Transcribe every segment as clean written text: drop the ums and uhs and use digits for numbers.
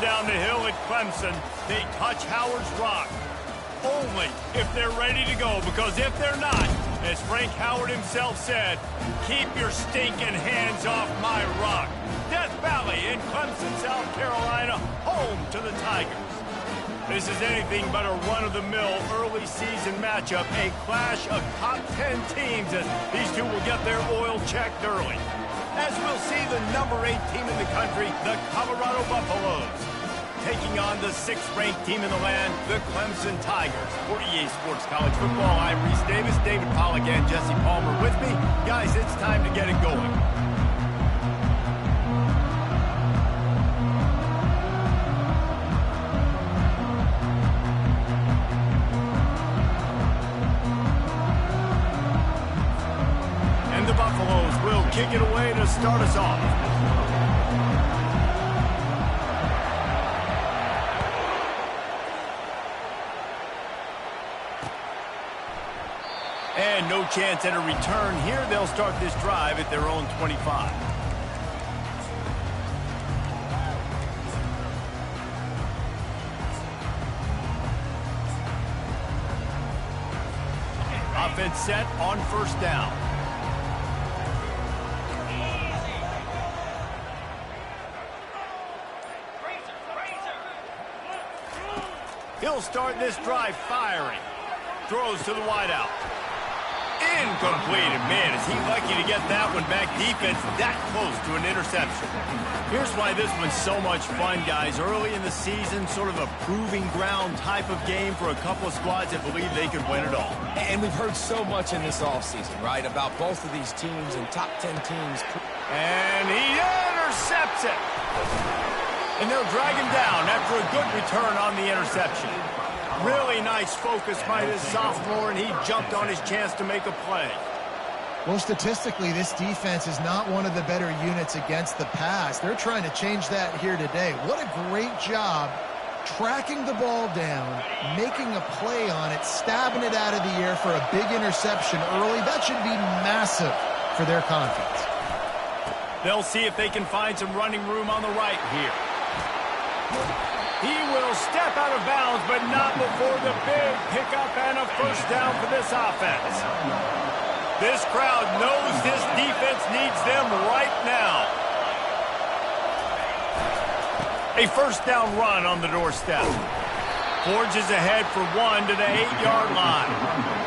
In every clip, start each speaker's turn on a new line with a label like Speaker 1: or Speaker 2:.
Speaker 1: down the hill at Clemson, they touch Howard's rock. Only if they're ready to go, because if they're not, as Frank Howard himself said, keep your stinking hands off my rock. Death Valley in Clemson, South Carolina, home to the Tigers. This is anything but a run-of-the-mill early season matchup, a clash of top 10 teams as these two will get their oil checked early. As we'll see the number 8 team in the country, the Colorado Buffaloes, taking on the 6th-ranked team in the land, the Clemson Tigers. For EA Sports College Football, I'm Reese Davis, David Pollack, and Jesse Palmer with me. Guys, it's time to get it going. And the Buffaloes will kick it away to start us off. And no chance at a return here. They'll start this drive at their own 25. Offense set on first down. He'll start this drive firing. Throws to the wideout. Incomplete. Man, is he lucky to get that one back. Defense that close to an interception. Here's why this one's so much fun, guys. Early in the season, sort of a proving ground type of game for a couple of squads that believe they could win it all.
Speaker 2: And we've heard so much in this offseason, right, about both of these teams and top 10 teams.
Speaker 1: And he intercepts it. And they'll drag him down after a good return on the interception. Really nice focus by this sophomore, and he jumped on his chance to make a play.
Speaker 3: Well, statistically, this defense is not one of the better units against the pass. They're trying to change that here today. What a great job tracking the ball down, making a play on it, stabbing it out of the air for a big interception early. That should be massive for their confidence.
Speaker 1: They'll see if they can find some running room on the right here. He will step out of bounds, but not before the big pickup and a first down for this offense. This crowd knows this defense needs them right now. A first down run on the doorstep. Forges ahead for one to the 8-yard line.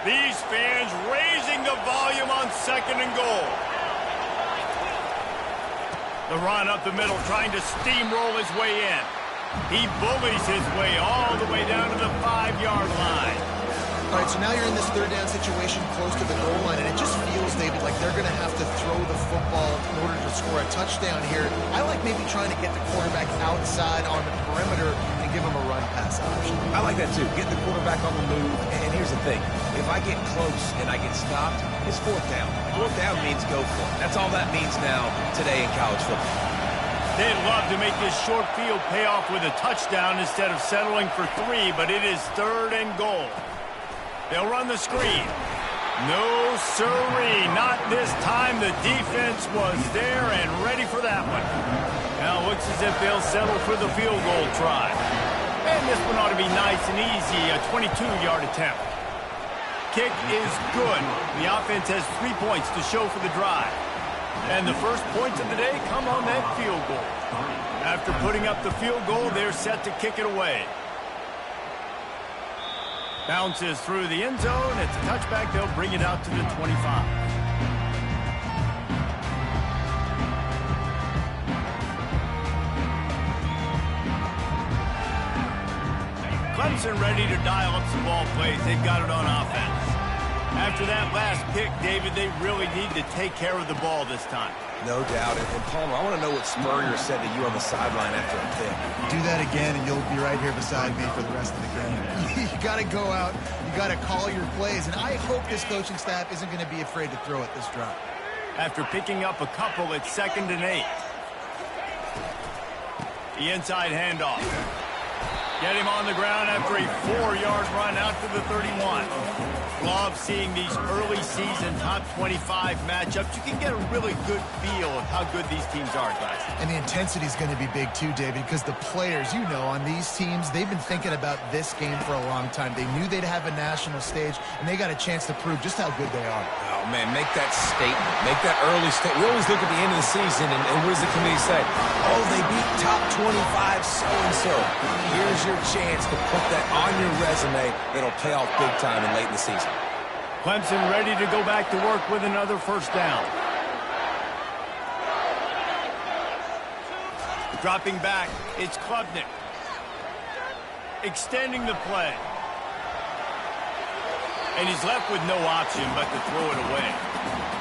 Speaker 1: These fans raising the volume on 2nd and goal. The run up the middle, trying to steamroll his way in. He bullies his way all the way down to the 5-yard line.
Speaker 3: All right, so now you're in this third down situation close to the goal line, and it just feels, David, like they're going to have to throw the football in order to score a touchdown here. I like maybe trying to get the quarterback outside on the perimeter and give him a run-pass option.
Speaker 2: I like that, too. Get the quarterback on the move. And here's the thing. If I get close and I get stopped, it's 4th down. 4th down means go for it. That's all that means now today in college football.
Speaker 1: They'd love to make this short field pay off with a touchdown instead of settling for 3, but it is 3rd and goal. They'll run the screen. No, sirree, not this time. The defense was there and ready for that one. Now it looks as if they'll settle for the field goal try. And this one ought to be nice and easy, a 22-yard attempt. Kick is good. The offense has 3 points to show for the drive. And the first points of the day come on that field goal. After putting up the field goal, they're set to kick it away. Bounces through the end zone. It's a touchback. They'll bring it out to the 25. Clemson ready to dial up some ball plays. They've got it on offense. After that last pick, David, they really need to take care of the ball this time.
Speaker 2: No doubt. And Palmer, I want to know what Spurrier said to you on the sideline after a pick.
Speaker 3: Do that again, and you'll be right here beside me for the rest of the game. You got to go out. You got to call your plays. And I hope this coaching staff isn't going to be afraid to throw it this drive.
Speaker 1: After picking up a couple, it's 2nd and 8. The inside handoff. Get him on the ground after a 4-yard run out to the 31. Love seeing these early season top 25 matchups. You can get a really good feel of how good these teams are, guys.
Speaker 3: And the intensity is going to be big too, David, because the players, you know, on these teams, they've been thinking about this game for a long time. They knew they'd have a national stage, and they got a chance to prove just how good they are.
Speaker 2: Oh, man, make that statement. Make that early statement. We always look at the end of the season, and what does the committee say? Oh, they beat top 25 so-and-so. Here's your chance to put that on your resume. It'll pay off big time and late in the season.
Speaker 1: Clemson ready to go back to work with another first down. Dropping back, it's Klubnik. Extending the play. And he's left with no option but to throw it away.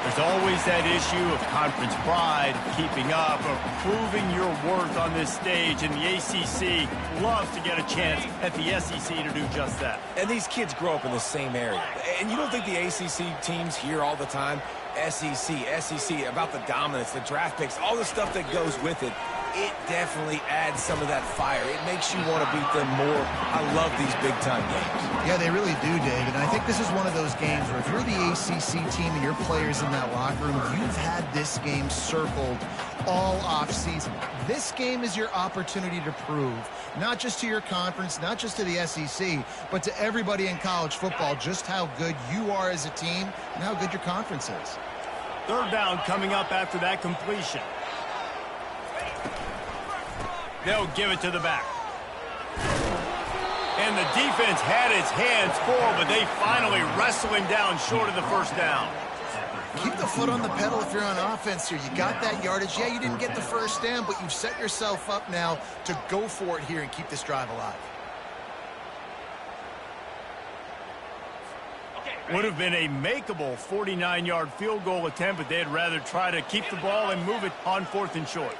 Speaker 1: There's always that issue of conference pride, keeping up, of proving your worth on this stage, and the ACC loves to get a chance at the SEC to do just that.
Speaker 2: And these kids grow up in the same area. And you don't think the ACC teams hear all the time, SEC, about the dominance, the draft picks, all the stuff that goes with it. It definitely adds some of that fire. It makes you want to beat them more. I love these big-time games.
Speaker 3: Yeah, they really do, David. And I think this is one of those games where if you're the ACC team and your players in that locker room, you've had this game circled all offseason. This game is your opportunity to prove, not just to your conference, not just to the SEC, but to everybody in college football, just how good you are as a team and how good your conference is.
Speaker 1: 3rd down coming up after that completion. They'll give it to the back. And the defense had its hands full, but they finally wrestle him down short of the first down.
Speaker 3: Keep the foot on the pedal if you're on offense here. You got that yardage. Yeah, you didn't get the first down, but you've set yourself up now to go for it here and keep this drive alive.
Speaker 1: Would have been a makeable 49-yard field goal attempt, but they'd rather try to keep the ball and move it on 4th and short.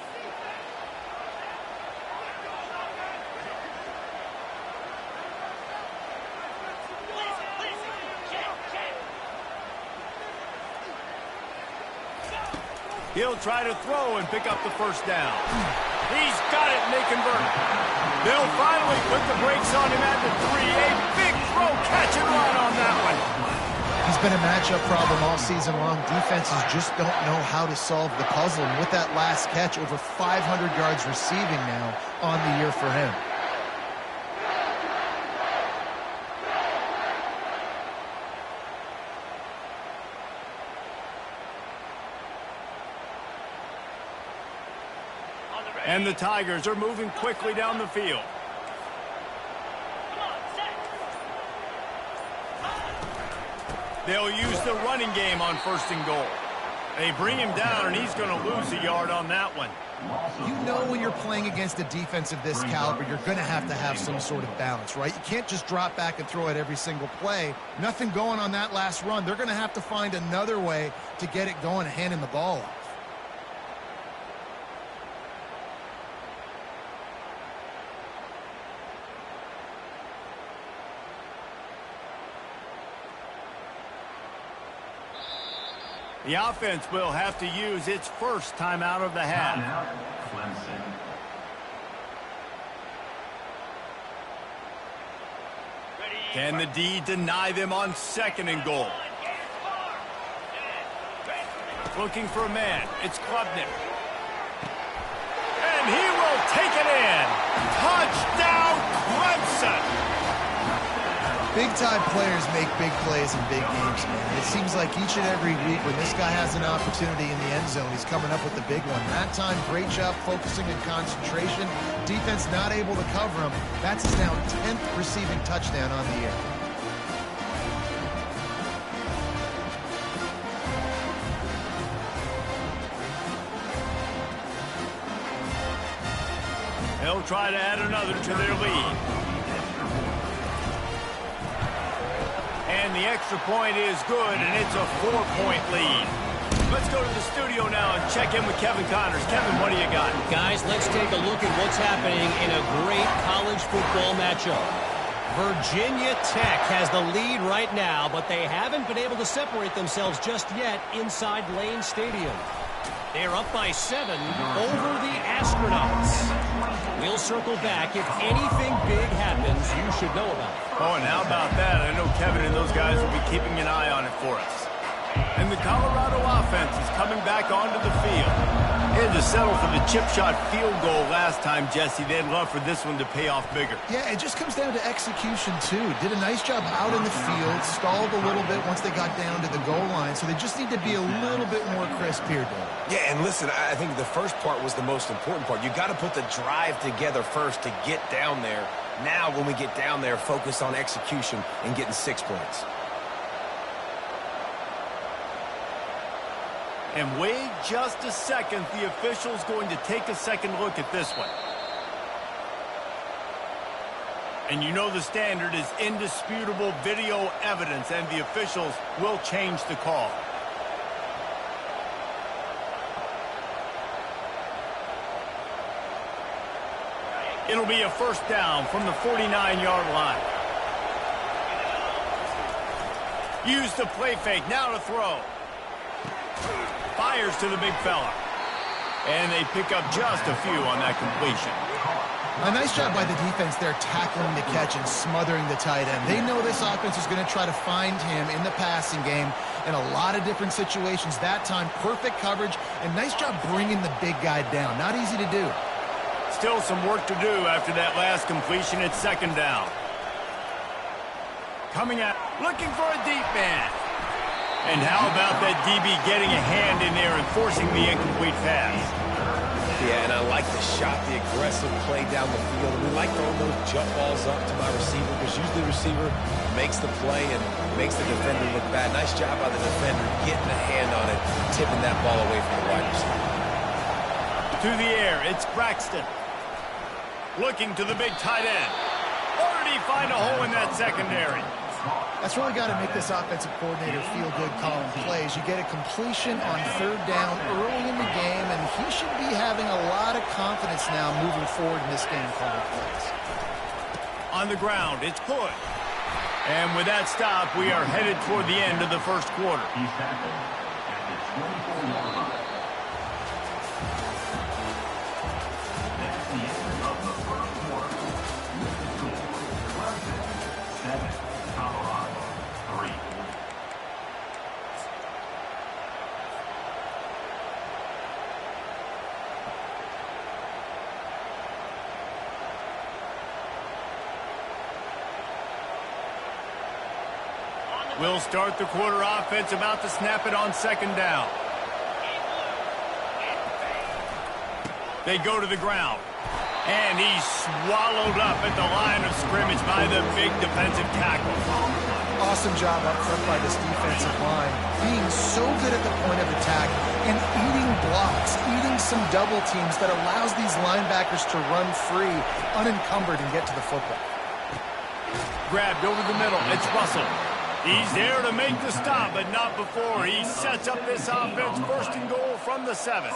Speaker 1: He'll try to throw and pick up the first down. He's got it, and they convert. They'll finally put the brakes on him at the 3. A big throw, catch and run on that one.
Speaker 3: He's been a matchup problem all season long. Defenses just don't know how to solve the puzzle. And with that last catch, over 500 yards receiving now on the year for him.
Speaker 1: And the Tigers are moving quickly down the field. They'll use the running game on 1st and goal. They bring him down, and he's going to lose a yard on that one.
Speaker 3: You know when you're playing against a defense of this caliber, you're going to have some sort of balance, right? You can't just drop back and throw it every single play. Nothing going on that last run. They're going to have to find another way to get it going and hand him the ball off.
Speaker 1: The offense will have to use its first timeout of the half. Can the D deny them on 2nd and goal? Looking for a man. It's Klubnik. And he will take it in. Touchdown, Clemson!
Speaker 3: Big-time players make big plays in big games, man. It seems like each and every week when this guy has an opportunity in the end zone, he's coming up with the big one. That time, great job focusing and concentration. Defense not able to cover him. That's his now 10th receiving touchdown on the year.
Speaker 1: They'll try to add another to their lead. And the extra point is good, and it's a 4-point lead. Let's go to the studio now and check in with Kevin Connors. Kevin, what do you got?
Speaker 4: Guys, let's take a look at what's happening in a great college football matchup. Virginia Tech has the lead right now, but they haven't been able to separate themselves just yet inside Lane Stadium. They're up by 7 over the Astronauts. We'll circle back. If anything big happens, you should know about it.
Speaker 1: Oh, and how about that? I know Kevin and those guys will be keeping an eye on it for us. And the Colorado offense is coming back onto the field. They had to settle for the chip shot field goal last time, Jesse. They'd love for this one to pay off bigger.
Speaker 3: Yeah, it just comes down to execution, too. Did a nice job out in the field, stalled a little bit once they got down to the goal line, so they just need to be a little bit more crisp here, Dave.
Speaker 2: Yeah, and listen, I think the first part was the most important part. You got to put the drive together first to get down there. Now, when we get down there, focus on execution and getting 6 points.
Speaker 1: And wait just a second. The official's going to take a second look at this one. And you know the standard is indisputable video evidence, and the officials will change the call. It'll be a first down from the 49-yard line. Use the play fake. Now to throw. Fires to the big fella. And they pick up just a few on that completion.
Speaker 3: A nice job by the defense there tackling the catch and smothering the tight end. They know this offense is going to try to find him in the passing game in a lot of different situations. That time, perfect coverage, and nice job bringing the big guy down. Not easy to do.
Speaker 1: Still some work to do after that last completion. It's second down. Coming out, looking for a deep man. And how about that DB getting a hand in there and forcing the incomplete pass?
Speaker 2: Yeah, and I like the shot, the aggressive play down the field. And we like throwing those jump balls up to my receiver because usually the receiver makes the play and makes the defender look bad. Nice job by the defender getting a hand on it, tipping that ball away from the wide receiver.
Speaker 1: To the air, it's Braxton. Looking to the big tight end. Or did he find a hole in that secondary?
Speaker 3: That's really got to make this offensive coordinator feel good calling plays. You get a completion on third down early in the game, and he should be having a lot of confidence now moving forward in this game calling plays.
Speaker 1: On the ground, it's good. And with that stop, we are headed toward the end of the first quarter. We'll start the quarter offense, about to snap it on second down. They go to the ground. And he's swallowed up at the line of scrimmage by the big defensive tackle.
Speaker 3: Awesome job up front by this defensive line. Being so good at the point of attack and eating blocks, eating some double teams that allows these linebackers to run free, unencumbered, and get to the football.
Speaker 1: Grabbed over the middle. It's Russell. He's there to make the stop, but not before. He sets up this offense, first and goal from the 7.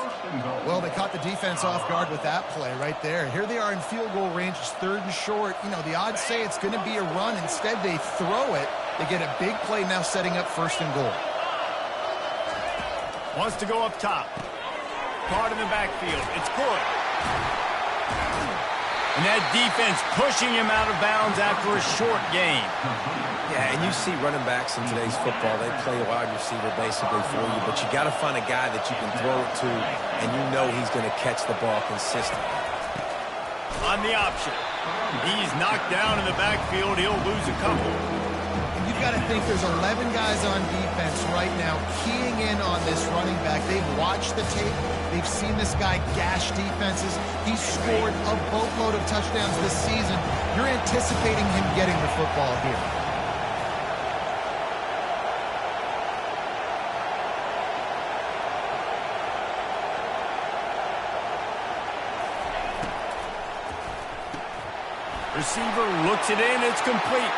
Speaker 3: Well, they caught the defense off guard with that play right there. Here they are in field goal range. It's third and short. You know, the odds say it's going to be a run. Instead, they throw it. They get a big play now setting up first and goal.
Speaker 1: Wants to go up top. Caught in the backfield. It's good. And that defense pushing him out of bounds after a short gain.
Speaker 2: Yeah, and you see running backs in today's football, they play a wide receiver basically for you, but you got to find a guy that you can throw it to, and you know he's going to catch the ball consistently.
Speaker 1: On the option. He's knocked down in the backfield. He'll lose a couple.
Speaker 3: You've got to think there's 11 guys on defense right now keying in on this running back. They've watched the tape. They've seen this guy gash defenses. He's scored a boatload of touchdowns this season. You're anticipating him getting the football here.
Speaker 1: Receiver looks it in. It's complete.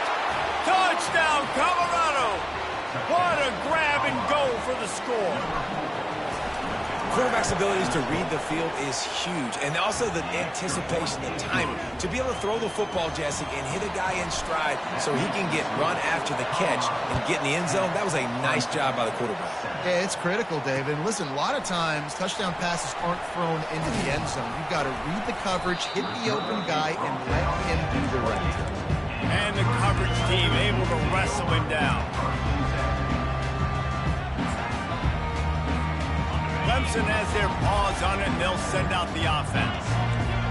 Speaker 1: Touchdown, Colorado! What a grab and go for the score.
Speaker 2: Quarterback's abilities to read the field is huge, and also the anticipation, the timing. To be able to throw the football, Jesse, and hit a guy in stride so he can get run after the catch and get in the end zone, that was a nice job by the quarterback.
Speaker 3: Yeah, it's critical, David. And listen, a lot of times touchdown passes aren't thrown into the end zone. You've got to read the coverage, hit the open guy, and let him do the rest.
Speaker 1: And the coverage team able to wrestle him down. Clemson has their paws on it, and they'll send out the offense.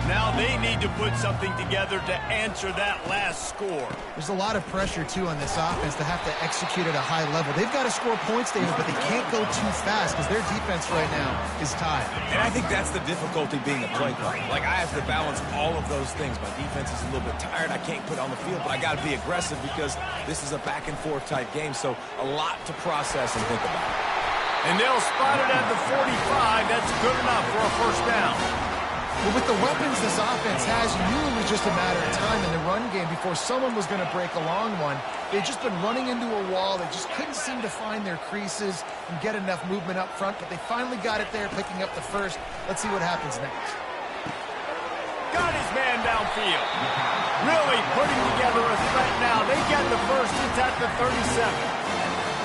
Speaker 1: Now they need to put something together to answer that last score.
Speaker 3: There's a lot of pressure, too, on this offense to have to execute at a high level. They've got to score points, David, but they can't go too fast because their defense right now is tied.
Speaker 2: And I think that's the difficulty being a play caller. Like, I have to balance all of those things. My defense is a little bit tired. I can't put it on the field, but I got to be aggressive because this is a back-and-forth type game, so a lot to process and think about.
Speaker 1: And they'll spot it at the 45. That's good enough for a first down.
Speaker 3: But with the weapons this offense has, you knew it was just a matter of time in the run game before someone was going to break a long one. They've just been running into a wall. They just couldn't seem to find their creases and get enough movement up front, but they finally got it there, picking up the first. Let's see what happens next.
Speaker 1: Got his man downfield. Really putting together a threat now. They get the first. It's at the 37.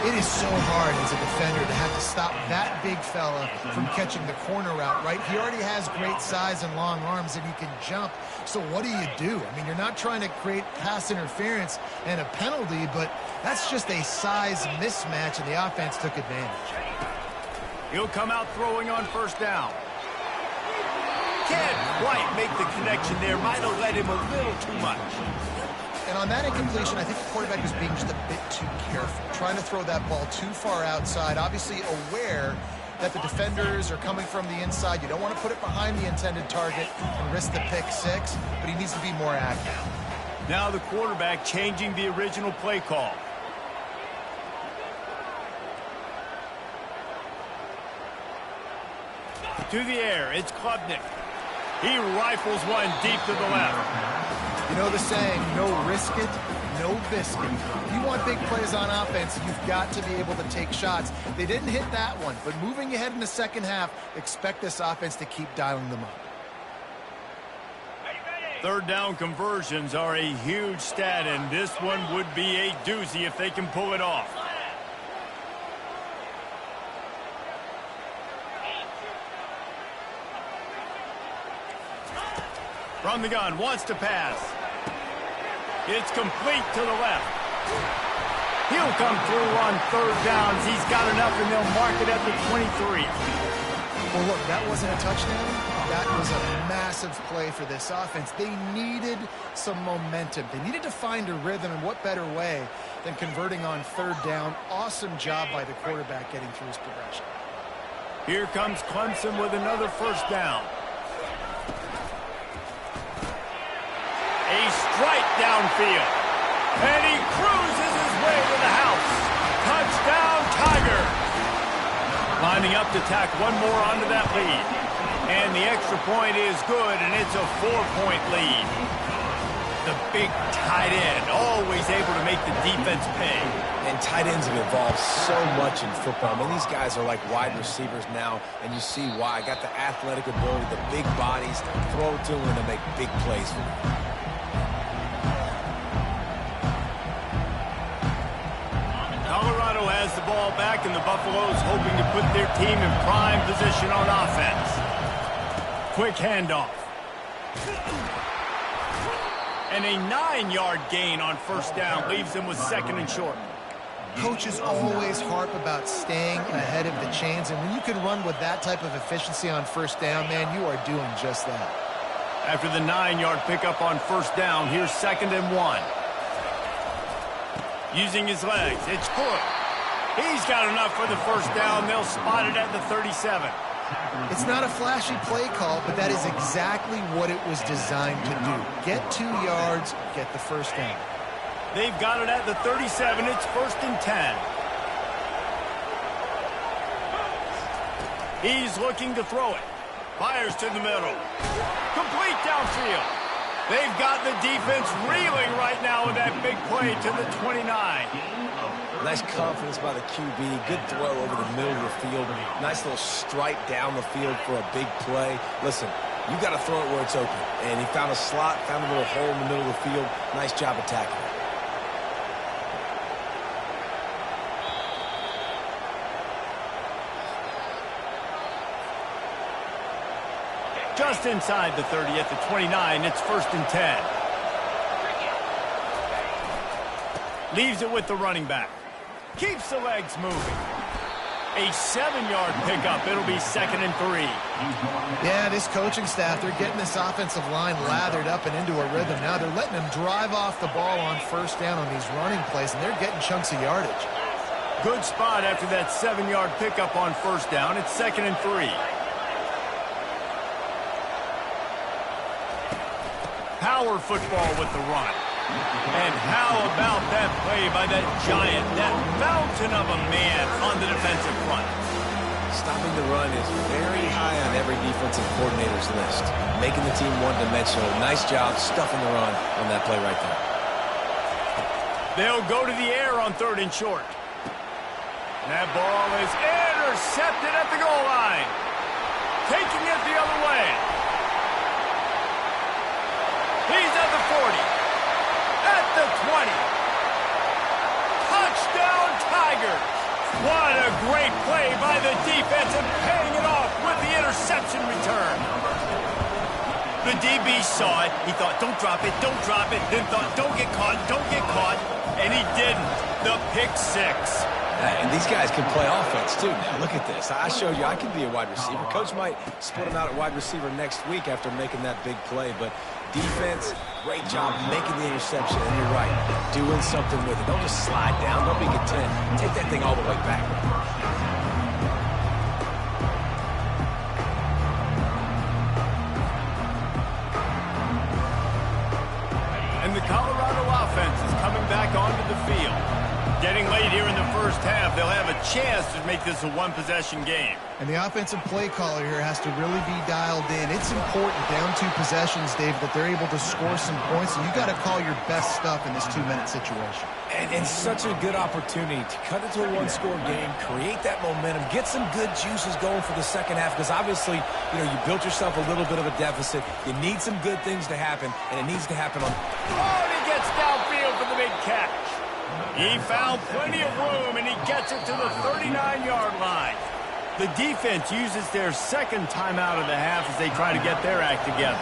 Speaker 3: It is so hard as a defender to have to stop that big fella from catching the corner route, right? He already has great size and long arms, and he can jump. So what do? I mean, you're not trying to create pass interference and a penalty, but that's just a size mismatch, and the offense took advantage.
Speaker 1: He'll come out throwing on first down. Can't quite make the connection there. Might have led him a little too much.
Speaker 3: And on that incompletion, I think the quarterback was being just a bit too careful, trying to throw that ball too far outside, obviously aware that the defenders are coming from the inside. You don't want to put it behind the intended target and risk the pick six, but he needs to be more accurate.
Speaker 1: Now the quarterback changing the original play call. To the air, it's Klubnik. He rifles one deep to the left.
Speaker 3: You know the saying, no risk it, no biscuit. If you want big plays on offense, you've got to be able to take shots. They didn't hit that one, but moving ahead in the second half, expect this offense to keep dialing them up.
Speaker 1: Third down conversions are a huge stat, and this one would be a doozy if they can pull it off. From the gun, wants to pass. It's complete to the left. He'll come through on third downs. He's got enough, and they'll mark it at the 23.
Speaker 3: Well, look, that wasn't a touchdown. That was a massive play for this offense. They needed some momentum. They needed to find a rhythm, and what better way than converting on third down. Awesome job by the quarterback getting through his progression.
Speaker 1: Here comes Clemson with another first down. A strike downfield. And he cruises his way to the house. Touchdown, Tiger. Lining up to tack one more onto that lead. And the extra point is good, and it's a 4-point lead. The big tight end, always able to make the defense pay.
Speaker 2: And tight ends have evolved so much in football. I mean, these guys are like wide receivers now, and you see why. Got the athletic ability, the big bodies, throw to them to make big plays for them.
Speaker 1: Colorado has the ball back, and the Buffaloes hoping to put their team in prime position on offense. Quick handoff. And a 9-yard gain on first down leaves them with second and short.
Speaker 3: Coaches always harp about staying ahead of the chains, and when you can run with that type of efficiency on first down, man, you are doing just that.
Speaker 1: After the 9-yard pickup on first down, here's 2nd and 1. Using his legs, it's Cook. He's got enough for the first down. They'll spot it at the 37.
Speaker 3: It's not a flashy play call, but that is exactly what it was designed to do. Get 2 yards, get the first down.
Speaker 1: They've got it at the 37. It's 1st and 10. He's looking to throw it. Fires to the middle. Complete downfield. They've got the defense reeling right now with that big play to the 29.
Speaker 2: Nice confidence by the QB. Good throw over the middle of the field. Nice little stripe down the field for a big play. Listen, you got to throw it where it's open. And he found a slot, found a little hole in the middle of the field. Nice job attacking it.
Speaker 1: Just inside the 30 at the 29, it's 1st and 10. Leaves it with the running back. Keeps the legs moving. A 7-yard pickup. It'll be 2nd and 3.
Speaker 3: Yeah, this coaching staff, they're getting this offensive line lathered up and into a rhythm. Now they're letting them drive off the ball on 1st down on these running plays, and they're getting chunks of yardage.
Speaker 1: Good spot after that 7-yard pickup on 1st down. It's 2nd and 3. Power football with the run. And how about that play by that giant, that mountain of a man on the defensive front?
Speaker 2: Stopping the run is very high on every defensive coordinator's list. Making the team one-dimensional. Nice job stuffing the run on that play right there.
Speaker 1: They'll go to the air on 3rd and short. That ball is intercepted at the goal line. Taking it the other way. He's at the 40. At the 20. Touchdown, Tigers. What a great play by the defense and paying it off with the interception return. The DB saw it. He thought, don't drop it, don't drop it. Then thought, don't get caught, don't get caught. And he didn't. The pick 6.
Speaker 2: And these guys can play offense, too. Now, look at this. I showed you I can be a wide receiver. Coach might split him out at wide receiver next week after making that big play. But defense, great job making the interception. And you're right, doing something with it. Don't just slide down. Don't be content. Take that thing all the way back.
Speaker 1: And the Colorado offense is coming back onto the field. Getting late here in the 1st half, they'll have a chance to make this a one-possession game.
Speaker 3: And the offensive play caller here has to really be dialed in. It's important down 2 possessions, Dave, that they're able to score some points. And you got to call your best stuff in this 2-minute situation.
Speaker 2: And such a good opportunity to cut into a one-score game, create that momentum, get some good juices going for the 2nd half. Because obviously, you built yourself a little bit of a deficit. You need some good things to happen, and it needs to happen on.
Speaker 1: Oh, he gets downfield for the big catch. He found plenty of room, and he gets it to the 39-yard line. The defense uses their 2nd timeout of the half as they try to get their act together.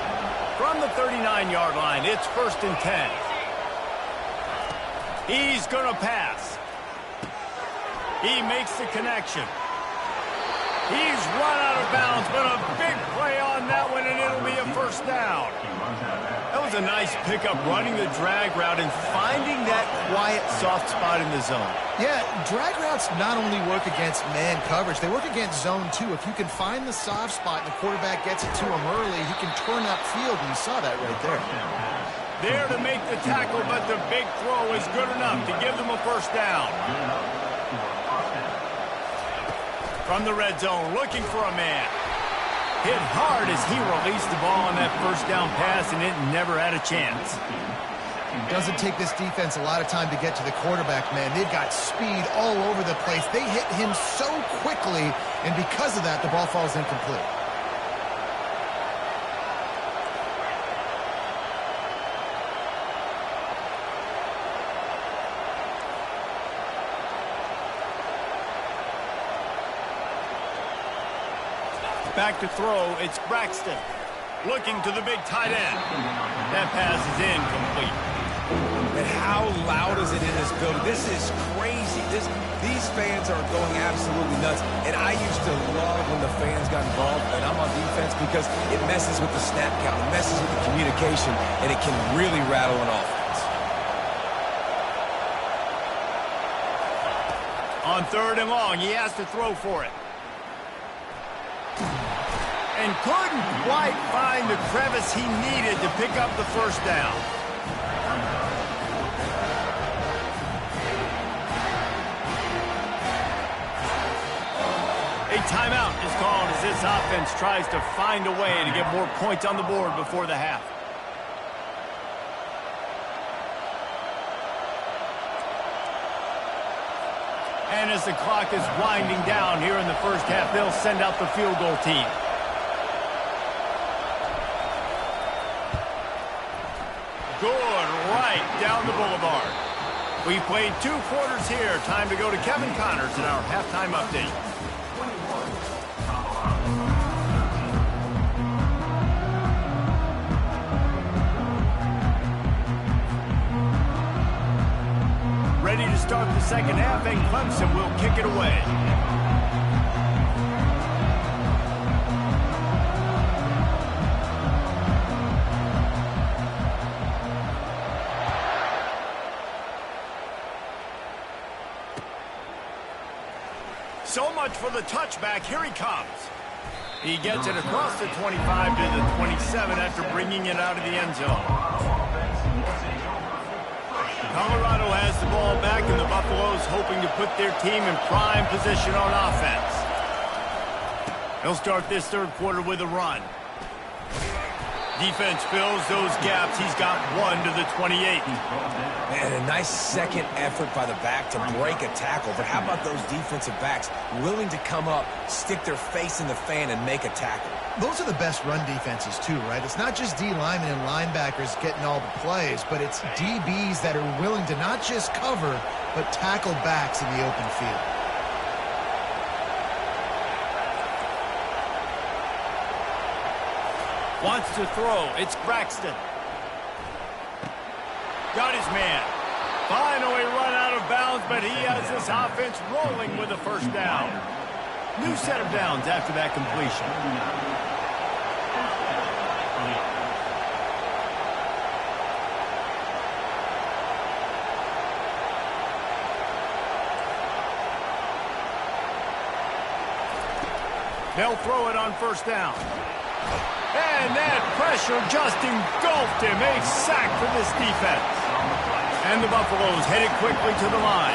Speaker 1: From the 39-yard line, it's 1st and 10. He's going to pass. He makes the connection. He's run out of bounds, but a big play on that one, and it'll be a 1st down. That was a nice pickup, running the drag route and finding that quiet, soft spot in the zone.
Speaker 3: Yeah, drag routes not only work against man coverage, they work against zone too. If you can find the soft spot and the quarterback gets it to him early, he can turn upfield, and you saw that right there.
Speaker 1: There to make the tackle, but the big throw is good enough to give them a 1st down. From the red zone, looking for a man. Hit hard as he released the ball on that 1st down pass, and it never had a chance.
Speaker 3: It doesn't take this defense a lot of time to get to the quarterback, man. They've got speed all over the place. They hit him so quickly, and because of that, the ball falls incomplete.
Speaker 1: Back to throw, it's Braxton. Looking to the big tight end. That pass is incomplete.
Speaker 2: And how loud is it in this building? This is crazy. These fans are going absolutely nuts. And I used to love when the fans got involved, and I'm on defense, because it messes with the snap count. It messes with the communication, and it can really rattle an offense.
Speaker 1: On 3rd and long, he has to throw for it. And couldn't quite find the crevice he needed to pick up the 1st down. A timeout is called as this offense tries to find a way to get more points on the board before the half. And as the clock is winding down here in the first half, they'll send out the field goal team. Good, right down the boulevard. We played 2 quarters here. Time to go to Kevin Connors in our halftime update. Ready to start the second half, and Clemson will kick it away. So much for the touchback. Here he comes. He gets it across the 25 to the 27 after bringing it out of the end zone. Colorado has the ball back, and the Buffaloes hoping to put their team in prime position on offense. They'll start this third quarter with a run. Defense fills those gaps. He's got 1 to the 28.
Speaker 2: Man, a nice second effort by the back to break a tackle. But how about those defensive backs willing to come up, stick their face in the fan, and make a tackle?
Speaker 3: Those are the best run defenses, too, right? It's not just D linemen and linebackers getting all the plays, but it's DBs that are willing to not just cover, but tackle backs in the open field.
Speaker 1: Wants to throw. It's Braxton. Got his man. Finally run out of bounds, but he has this offense rolling with a first down. New set of downs after that completion. They'll throw it on first down. And that pressure just engulfed him. A sack for this defense. And the Buffaloes headed quickly to the line.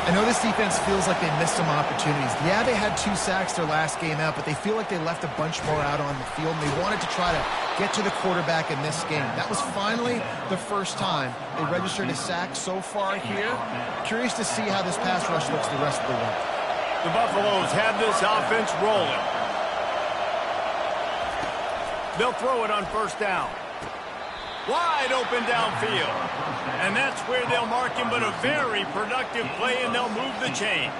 Speaker 3: I know this defense feels like they missed some opportunities. Yeah, they had 2 sacks their last game out, but they feel like they left a bunch more out on the field, and they wanted to try to get to the quarterback in this game. That was finally the first time they registered a sack so far here. Curious to see how this pass rush looks the rest of the way.
Speaker 1: The Buffaloes have this offense rolling. They'll throw it on first down. Wide open downfield. And that's where they'll mark him, but a very productive play, and they'll move the chains.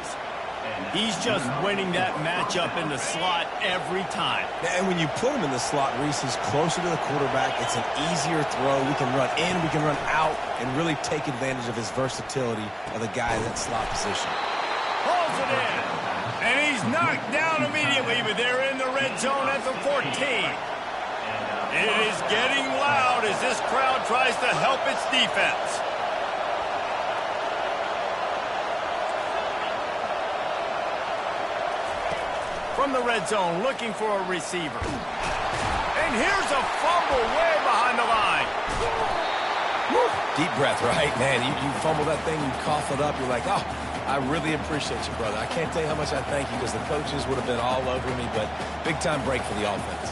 Speaker 1: He's just winning that matchup in the slot every time.
Speaker 2: And when you put him in the slot, Reese, he's closer to the quarterback. It's an easier throw. We can run in, we can run out, and really take advantage of his versatility of the guy in that slot position.
Speaker 1: Pulls it in. And he's knocked down immediately, but they're in the red zone at the 14. It is getting loud as this crowd tries to help its defense. From the red zone, looking for a receiver. And here's a fumble way behind the line.
Speaker 2: Woo. Deep breath, right? Man, you fumble that thing, you cough it up, you're like, oh, I really appreciate you, brother. I can't tell you how much I thank you, because the coaches would have been all over me, but big-time break for the offense.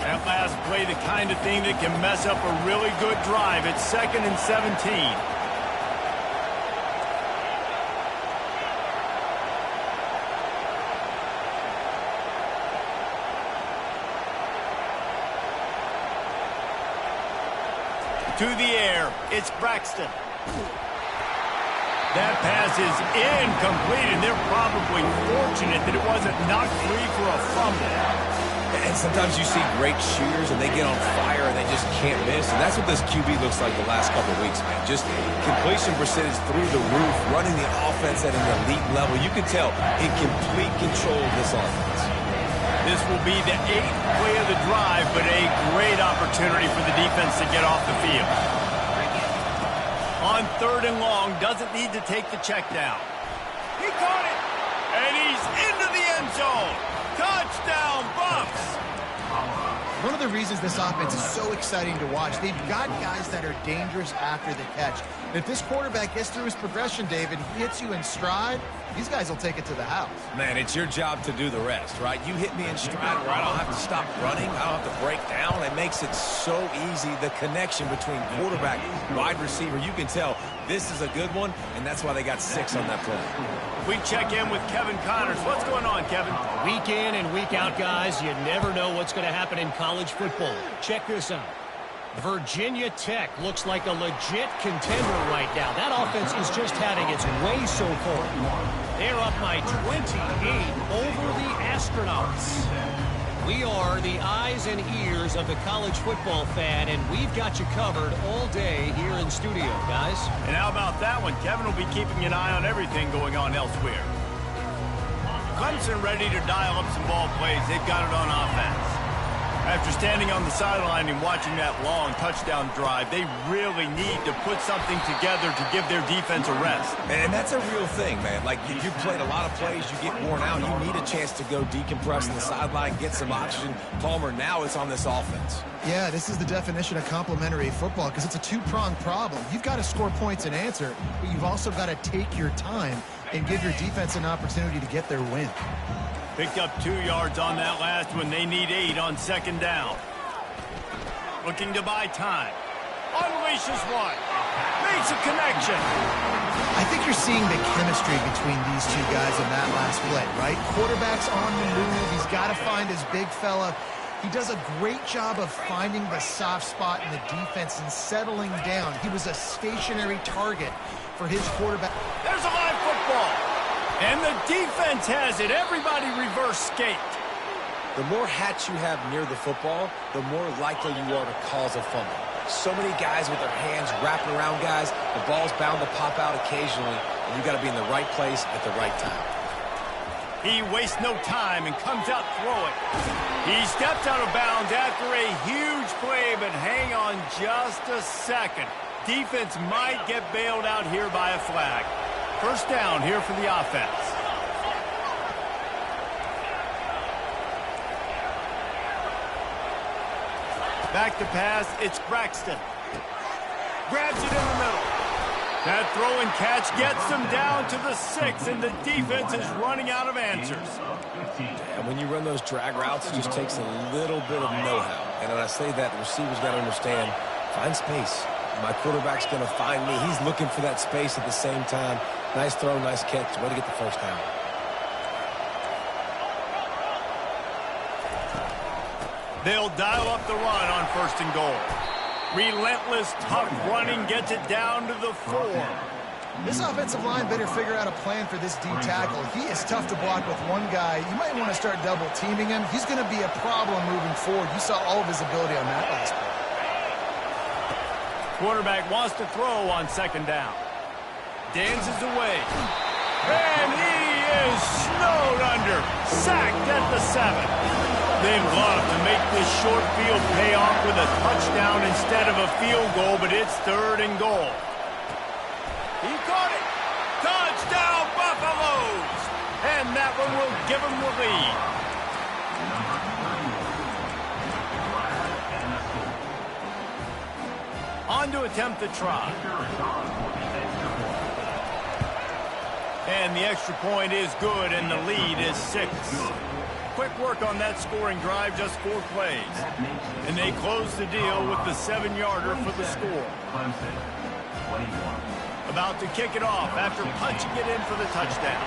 Speaker 1: That last play, the kind of thing that can mess up a really good drive. It's 2nd and 17. To the air, it's Braxton. That pass is incomplete, and they're probably fortunate that it wasn't knocked free for a fumble.
Speaker 2: And sometimes you see great shooters, and they get on fire, and they just can't miss. And that's what this QB looks like the last couple of weeks, man. Just completion percentage through the roof, running the offense at an elite level. You can tell in complete control of this offense.
Speaker 1: This will be the 8th play of the drive, but a great opportunity for the defense to get off the field. On 3rd and long, doesn't need to take the check down. He caught it, and he's into the end zone. Touchdown, Bucks!
Speaker 3: One of the reasons this offense is so exciting to watch, they've got guys that are dangerous after the catch. If this quarterback gets through his progression, David, he hits you in stride, these guys will take it to the house.
Speaker 2: Man, it's your job to do the rest, right? You hit me in stride where I don't have to stop running, I don't have to break down. It makes it so easy, the connection between quarterback and wide receiver. You can tell This is a good one, and that's why they got 6 on that play.
Speaker 1: We check in with Kevin Connors. What's going on, Kevin?
Speaker 4: Week in and week out, guys, you never know what's going to happen in college football. Check this out. Virginia Tech looks like a legit contender right now. That offense is just having its way so far. They're up by 28 over the Astronauts. We are the eyes and ears of the college football fan, and we've got you covered all day here in studio, guys.
Speaker 1: And how about that one? Kevin will be keeping an eye on everything going on elsewhere. Clemson ready to dial up some ball plays. They've got it on offense. After standing on the sideline and watching that long touchdown drive, they really need to put something together to give their defense a rest.
Speaker 2: And that's a real thing, man. Like, you played a lot of plays, you get worn out, you need a chance to go decompress on the sideline, get some oxygen. Palmer, now it's on this offense.
Speaker 3: Yeah, this is the definition of complementary football because it's a two-pronged problem. You've got to score points and answer, but you've also got to take your time and give your defense an opportunity to get their win.
Speaker 1: Picked up 2 yards on that last one. They need 8 on second down. Looking to buy time. Unleashes one. Makes a connection.
Speaker 3: I think you're seeing the chemistry between these two guys in that last play, right? Quarterback's on the move. He's got to find his big fella. He does a great job of finding the soft spot in the defense and settling down. He was a stationary target for his quarterback.
Speaker 1: There's a live football. And the defense has it. Everybody reverse skate.
Speaker 2: The more hats you have near the football, the more likely you are to cause a fumble. So many guys with their hands wrapping around guys, the ball's bound to pop out occasionally, and you got to be in the right place at the right time.
Speaker 1: He wastes no time and comes out throwing. He steps out of bounds after a huge play, but hang on just a second. Defense might get bailed out here by a flag. First down here for the offense. Back to pass, it's Braxton. Grabs it in the middle. That throw and catch gets them down to the 6, and the defense is running out of answers.
Speaker 2: And when you run those drag routes, it just takes a little bit of know-how. And when I say that, the receiver's got to understand, find space. My quarterback's going to find me. He's looking for that space at the same time. Nice throw, nice catch. Way to get the first down.
Speaker 1: They'll dial up the run on 1st and goal. Relentless, tough running gets it down to the 4.
Speaker 3: This offensive line better figure out a plan for this D tackle. He is tough to block with one guy. You might want to start double teaming him. He's going to be a problem moving forward. You saw all of his ability on that last play.
Speaker 1: Quarterback wants to throw on 2nd down. Dances away. And he is snowed under. Sacked at the 7. They'd love to make this short field pay off with a touchdown instead of a field goal, but it's 3rd and goal. He caught it. Touchdown, Buffaloes. And that one will give them the lead. On to attempt the try. And the extra point is good, and the lead is 6. Quick work on that scoring drive, just 4 plays. And they close the deal with the 7-yarder for the score. About to kick it off after punching it in for the touchdown.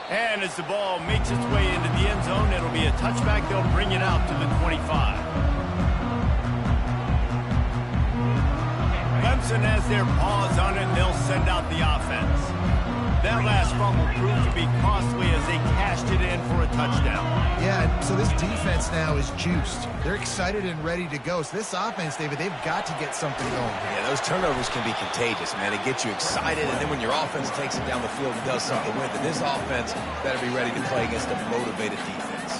Speaker 1: And as the ball makes its way into the end zone, it'll be a touchback. They'll bring it out to the 25. Clemson has their paws on it, and they'll send out the offense. That last fumble proved to be costly as they cashed it in for a touchdown.
Speaker 3: Yeah, so this defense now is juiced. They're excited and ready to go. So this offense, David, they've got to get something going.
Speaker 2: Yeah, those turnovers can be contagious, man. It gets you excited, and then when your offense takes it down the field and does something with it, this offense better be ready to play against a motivated defense.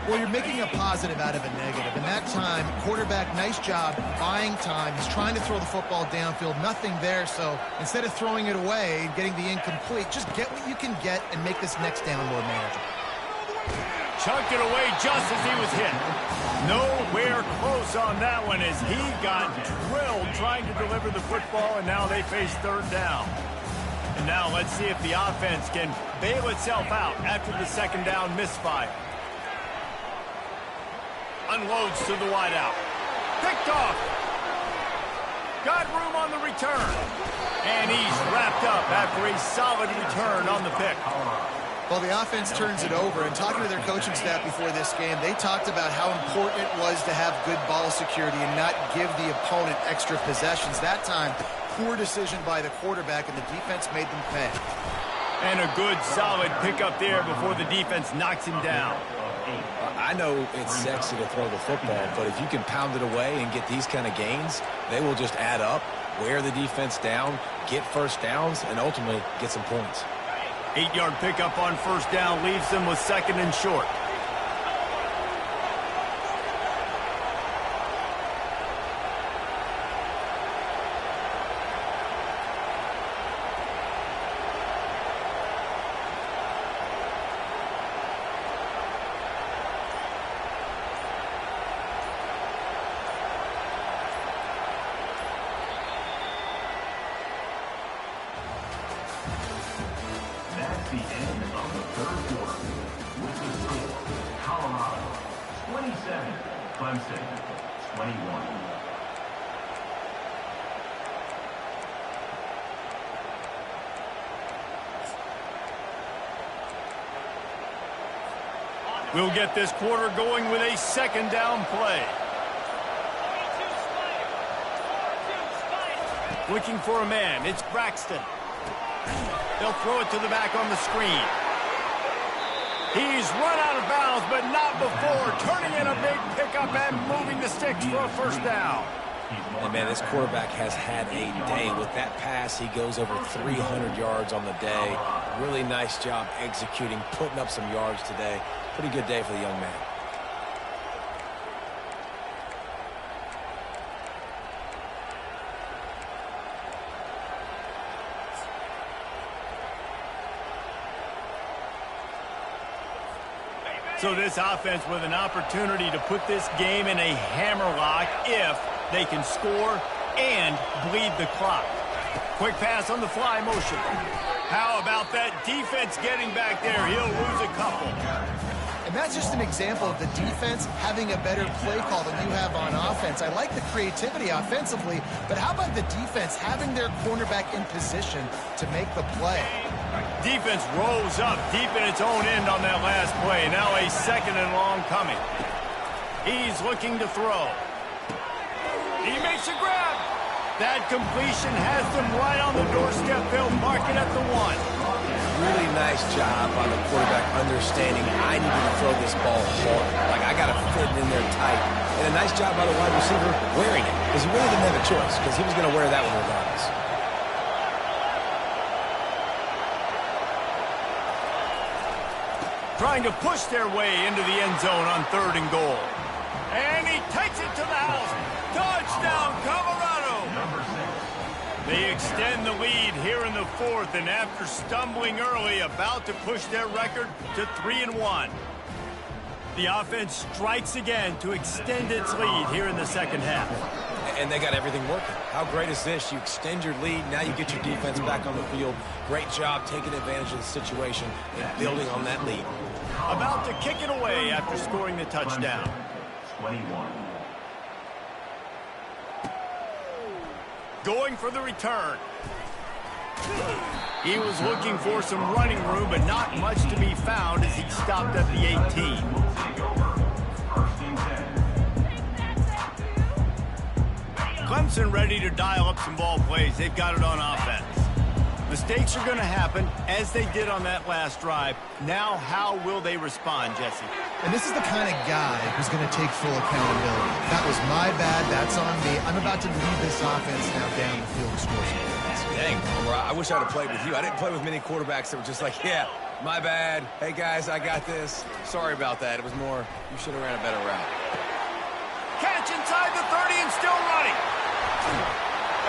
Speaker 3: Well, you're making a positive out of a negative. And that time, quarterback, nice job buying time. He's trying to throw the football downfield. Nothing there. So instead of throwing it away and getting the incomplete, just get what you can get and make this next down more manageable.
Speaker 1: Chunked it away just as he was hit. Nowhere close on that one as he got drilled trying to deliver the football, and now they face 3rd down. And now let's see if the offense can bail itself out after the 2nd down misfire. Unloads to the wideout. Picked off. Got room on the return. And he's wrapped up after a solid return on the pick.
Speaker 3: Well, the offense turns it over, and talking to their coaching staff before this game, they talked about how important it was to have good ball security and not give the opponent extra possessions. That time, poor decision by the quarterback, and the defense made them pay.
Speaker 1: And a good, solid pickup there before the defense knocks him down.
Speaker 2: I know it's sexy to throw the football, but if you can pound it away and get these kind of gains, they will just add up, wear the defense down, get first downs, and ultimately get some points.
Speaker 1: 8-yard pickup on first down leaves them with 2nd and short.
Speaker 5: That's the end of the 3rd quarter. With the score, Colorado 27, Clemson 21.
Speaker 1: We'll get this quarter going with a 2nd down play. Looking for a man. It's Braxton. They'll throw it to the back on the screen. He's run out of bounds, but not before turning in a big pickup and moving the sticks for a 1st down.
Speaker 2: And, man, this quarterback has had a day. With that pass, he goes over 300 yards on the day. Really nice job executing, putting up some yards today. Pretty good day for the young man.
Speaker 1: So this offense with an opportunity to put this game in a hammerlock if they can score and bleed the clock. Quick pass on the fly motion. How about that defense getting back there? He'll lose a couple.
Speaker 3: And that's just an example of the defense having a better play call than you have on offense. I like the creativity offensively, but how about the defense having their cornerback in position to make the play?
Speaker 1: Defense rose up deep in its own end on that last play. Now a 2nd and long coming. He's looking to throw. He makes a grab. That completion has them right on the doorstep. They'll mark it at the 1.
Speaker 2: Really nice job by the quarterback understanding I need to throw this ball hard. Like, I got to fit it in there tight. And a nice job by the wide receiver wearing it, because he really didn't have a choice, because he was going to wear that one regardless.
Speaker 1: Trying to push their way into the end zone on 3rd and goal. And he takes it to the house. Touchdown, Colorado! They extend the lead here in the 4th, and after stumbling early, about to push their record to 3-1. The offense strikes again to extend its lead here in the 2nd half.
Speaker 2: And they got everything working. How great is this? You extend your lead, now you get your defense back on the field. Great job taking advantage of the situation and building on that lead.
Speaker 1: About to kick it away after scoring the touchdown.
Speaker 5: 21.
Speaker 1: Going for the return. He was looking for some running room, but not much to be found as he stopped at the 18. Clemson ready to dial up some ball plays. They've got it on offense. Mistakes are going to happen, as they did on that last drive. Now, how will they respond, Jesse?
Speaker 3: And this is the kind of guy who's going to take full accountability. That was my bad. That's on me. I'm about to lead this offense now down the field to score some points.
Speaker 2: Dang, I wish I would have played with you. I didn't play with many quarterbacks that were just like, yeah, my bad. Hey, guys, I got this. Sorry about that. It was more, you should have ran a better route.
Speaker 1: Catch inside the 30 and still running.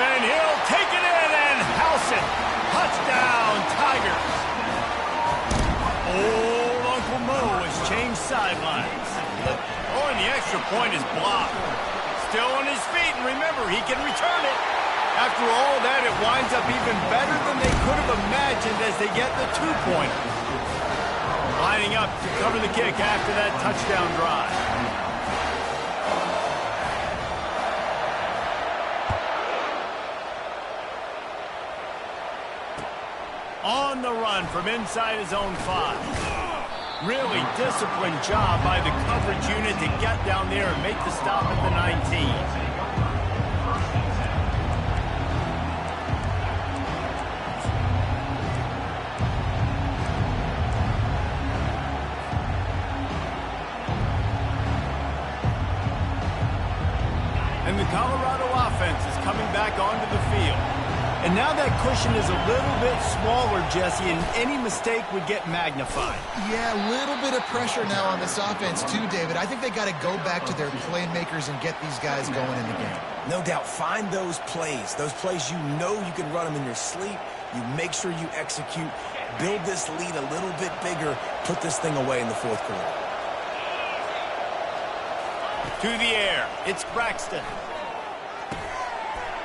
Speaker 1: And he'll take it in and house it. Touchdown, Tigers. Old Uncle Mo has changed sidelines. Oh, and the extra point is blocked. Still on his feet, and remember, he can return it. After all that, it winds up even better than they could have imagined as they get the 2-pointer. Lining up to cover the kick after that touchdown drive. on the run from inside his own 5. Really disciplined job by the coverage unit to get down there and make the stop at the 19. And the Colorado offense is coming back onto the field. And now that cushion is a little bit smaller, Jesse, and any mistake would get magnified.
Speaker 3: Yeah, a little bit of pressure now on this offense too, David. I think they got to go back to their playmakers and get these guys going in the game.
Speaker 2: No doubt, find those plays you know you can run them in your sleep. You make sure you execute, build this lead a little bit bigger, put this thing away in the fourth quarter.
Speaker 1: To the air, it's Braxton.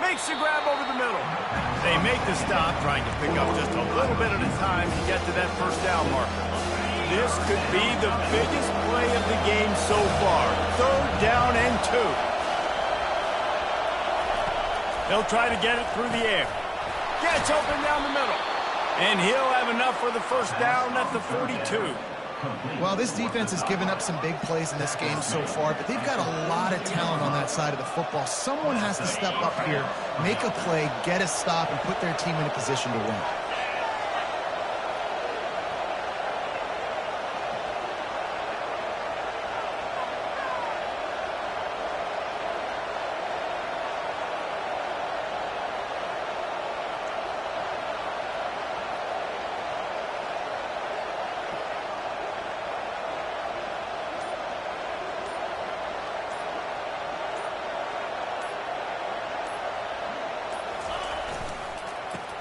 Speaker 1: Makes the grab over the middle. They make the stop, trying to pick up just a little bit at a time to get to that first down marker. This could be the biggest play of the game so far. 3rd down and 2. They'll try to get it through the air. Gets open down the middle. And he'll have enough for the first down at the 42.
Speaker 3: Well, this defense has given up some big plays in this game so far, but they've got a lot of talent on that side of the football. Someone has to step up here, make a play, get a stop, and put their team in a position to win.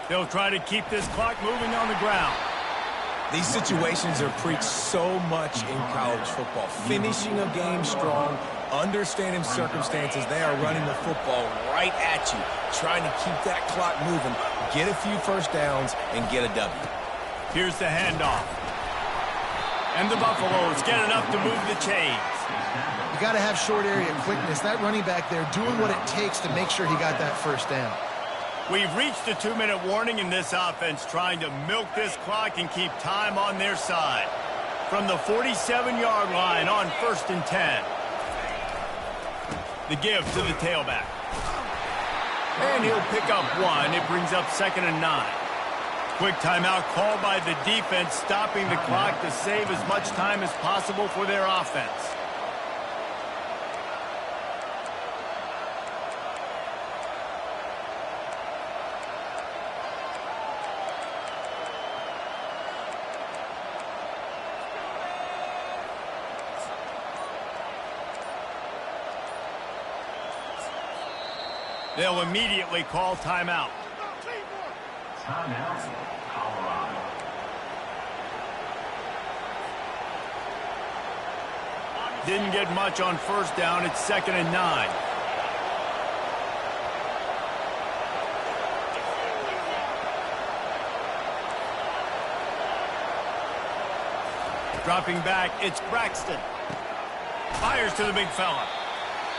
Speaker 1: They'll try to keep this clock moving on the ground.
Speaker 2: These situations are preached so much in college football. Finishing a game strong, understanding circumstances. They are running the football right at you, trying to keep that clock moving, get a few first downs, and get a W.
Speaker 1: Here's the handoff. And the Buffaloes get enough to move the chains.
Speaker 3: You got to have short area quickness. That running back there doing what it takes to make sure he got that first down.
Speaker 1: We've reached the 2-minute warning in this offense, trying to milk this clock and keep time on their side. From the 47-yard line on 1st and 10. The give to the tailback. And he'll pick up 1. It brings up 2nd and 9. Quick timeout called by the defense, stopping the clock to save as much time as possible for their offense. They'll immediately call timeout.
Speaker 5: Timeout, Colorado.
Speaker 1: Didn't get much on 1st down. It's 2nd and 9. Dropping back, it's Braxton. Fires to the big fella.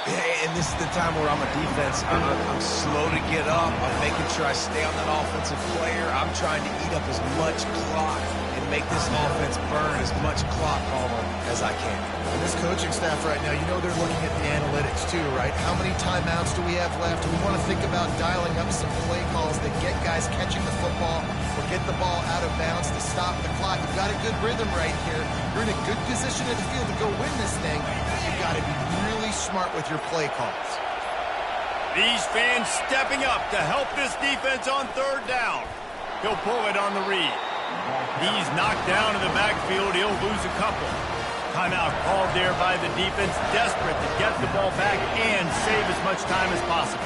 Speaker 2: And this is the time where I'm a defense. I'm slow to get up. I'm making sure I stay on that offensive player. I'm trying to eat up as much clock and make this offense burn as much clock armor as I can.
Speaker 3: And this coaching staff right now, you know they're looking at the analytics too, right? How many timeouts do we have left? We want to think about dialing up some play calls that get guys catching the football or get the ball out of bounds to stop the clock. You've got a good rhythm right here. You're in a good position in the field to go win this thing. You've got to be really smart with your play calls.
Speaker 1: These fans stepping up to help this defense on 3rd down. He'll pull it on the read. He's knocked down in the backfield. He'll lose a couple. Timeout called there by the defense, desperate to get the ball back and save as much time as possible.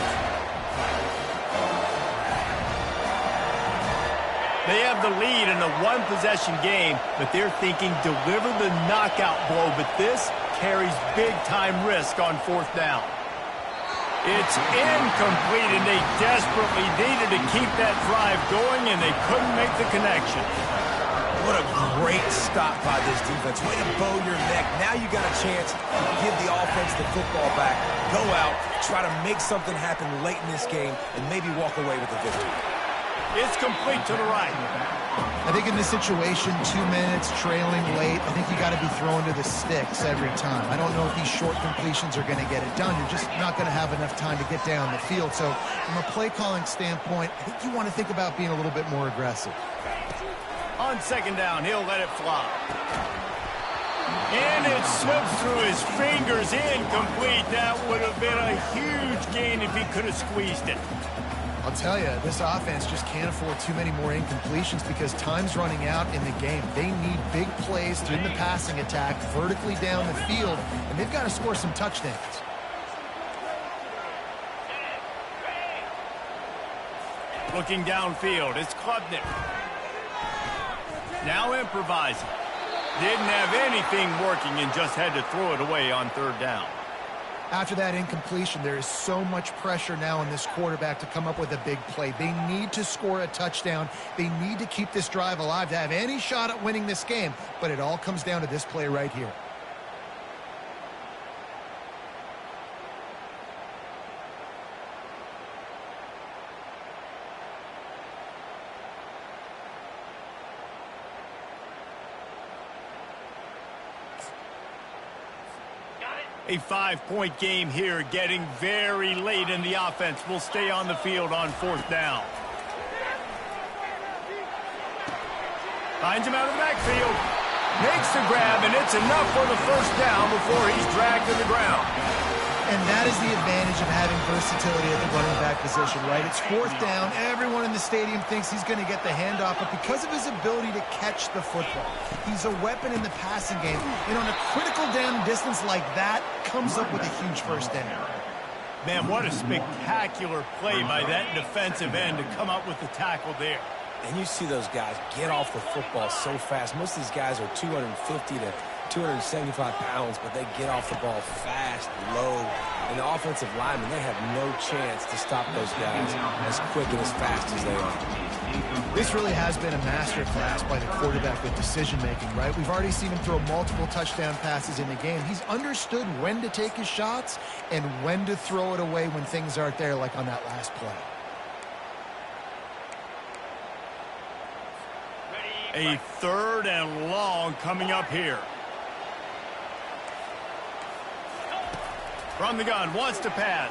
Speaker 1: They have the lead in a 1-possession game, but they're thinking deliver the knockout blow, but this carries big-time risk on 4th down. It's incomplete, and they desperately needed to keep that drive going, and they couldn't make the connection.
Speaker 2: What a great stop by this defense. Way to bow your neck. Now you got a chance to give the offense the football back, go out, try to make something happen late in this game, and maybe walk away with the victory.
Speaker 1: It's complete to the right.
Speaker 3: I think in this situation, 2 minutes, trailing late, I think you got to be throwing to the sticks every time. I don't know if these short completions are going to get it done. You're just not going to have enough time to get down the field. So from a play calling standpoint, I think you want to think about being a little bit more aggressive.
Speaker 1: On second down, he'll let it fly. And it slips through his fingers, incomplete. That would have been a huge gain if he could have squeezed it.
Speaker 3: I'll tell you, this offense just can't afford too many more incompletions because time's running out in the game. They need big plays in the passing attack, vertically down the field, and they've got to score some touchdowns.
Speaker 1: Looking downfield, it's Klubnik. Now improvising. Didn't have anything working and just had to throw it away on third down.
Speaker 3: After that incompletion, there is so much pressure now on this quarterback to come up with a big play. They need to score a touchdown. They need to keep this drive alive to have any shot at winning this game. But it all comes down to this play right here.
Speaker 1: A 5-point game here, getting very late in the offense. Will stay on the field on fourth down. Finds him out of the backfield. Makes the grab, and it's enough for the first down before he's dragged to the ground.
Speaker 3: And that is the advantage of having versatility at the running back position, right? It's fourth down. Everyone in the stadium thinks he's going to get the handoff, but because of his ability to catch the football, he's a weapon in the passing game. And on a critical down distance like that, comes up with a huge first down.
Speaker 1: Man, what a spectacular play by that defensive end to come up with the tackle there.
Speaker 2: And you see those guys get off the football so fast. Most of these guys are 250 to 275 pounds, but they get off the ball fast, low. And the offensive linemen, they have no chance to stop those guys as quick and as fast as they are.
Speaker 3: This really has been a masterclass by the quarterback with decision-making, right? We've already seen him throw multiple touchdown passes in the game. He's understood when to take his shots and when to throw it away when things aren't there, like on that last play.
Speaker 1: A third and long coming up here. From the gun, wants to pass.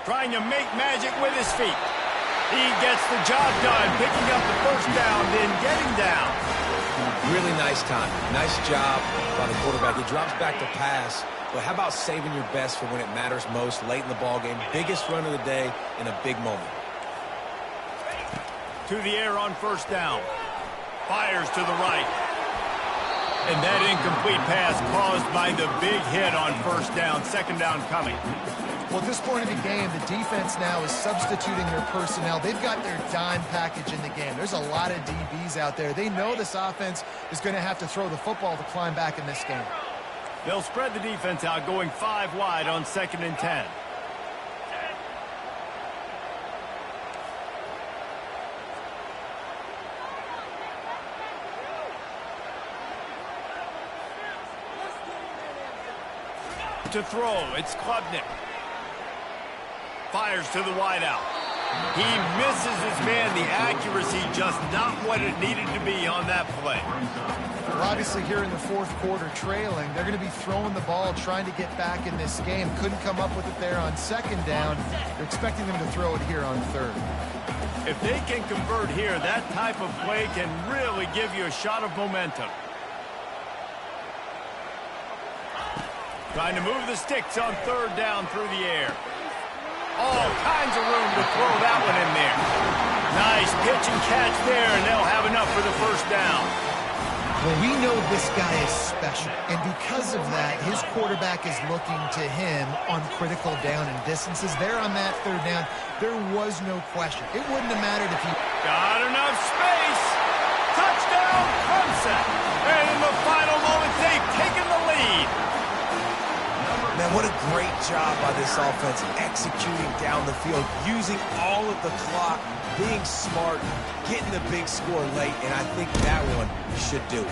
Speaker 1: Trying to make magic with his feet. He gets the job done, picking up the first down, then getting down.
Speaker 2: Really nice time. Nice job by the quarterback. He drops back to pass, but how about saving your best for when it matters most, late in the ballgame? Biggest run of the day in a big moment.
Speaker 1: To the air on first down. Fires to the right. And that incomplete pass caused by the big hit on first down. Second down coming.
Speaker 3: Well, at this point of the game, the defense now is substituting their personnel. They've got their dime package in the game. There's a lot of DBs out there. They know this offense is going to have to throw the football to climb back in this game.
Speaker 1: They'll spread the defense out, going 5 wide on 2nd and 10. To throw, it's Klubnik. Fires to the wideout. He misses his man. The accuracy just not what it needed to be on that play.
Speaker 3: Well, obviously here in the fourth quarter trailing, they're going to be throwing the ball, trying to get back in this game. Couldn't come up with it there on second down. They're expecting them to throw it here on third.
Speaker 1: If they can convert here, that type of play can really give you a shot of momentum. Trying to move the sticks on third down through the air. All kinds of room to throw that one in there. Nice pitch and catch there, and they'll have enough for the first down.
Speaker 3: Well, we know this guy is special, and because of that, his quarterback is looking to him on critical down and distances. There on that third down, there was no question. It wouldn't have mattered if he...
Speaker 1: Got enough space. Touchdown, Clemson. And in the final moments, they've taken the lead.
Speaker 2: Man, what a great job by this offense executing down the field, using all of the clock, being smart, getting the big score late, and I think that one should do it.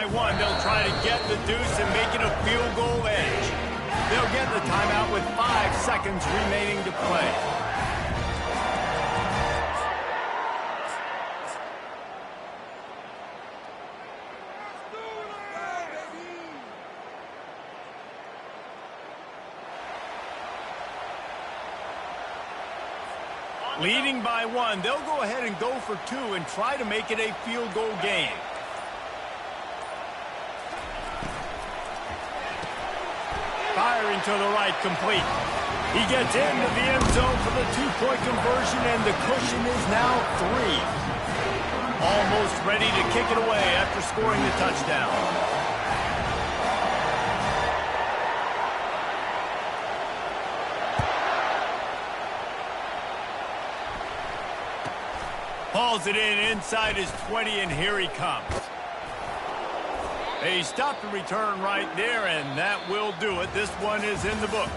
Speaker 1: by one. They'll try to get the deuce and make it a field goal edge. They'll get the timeout with 5 seconds remaining to play. Leading by 1, they'll go ahead and go for 2 and try to make it a field goal game. Firing to the right, complete. He gets into the end zone for the 2-point conversion, and the cushion is now 3. Almost ready to kick it away after scoring the touchdown. Hauls it in inside his 20, and here he comes. He stopped the return right there, and that will do it. This one is in the book.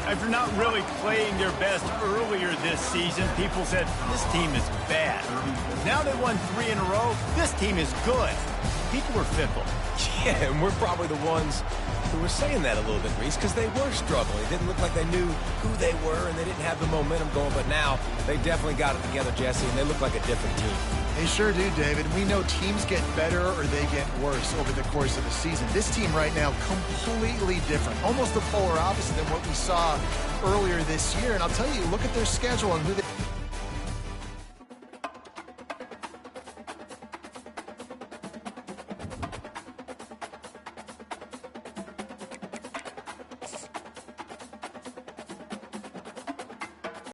Speaker 1: After not really playing their best earlier this season, people said, this team is bad. Now they won 3 in a row. This team is good. People were fickle.
Speaker 2: Yeah, and we're probably the ones who were saying that a little bit, Reese, because they were struggling. It didn't look like they knew who they were, and they didn't have the momentum going. But now they definitely got it together, Jesse, and they look like a different team.
Speaker 3: They sure do, David. We know teams get better or they get worse over the course of the season. This team right now, completely different. Almost the polar opposite than what we saw earlier this year. And I'll tell you, look at their schedule and who they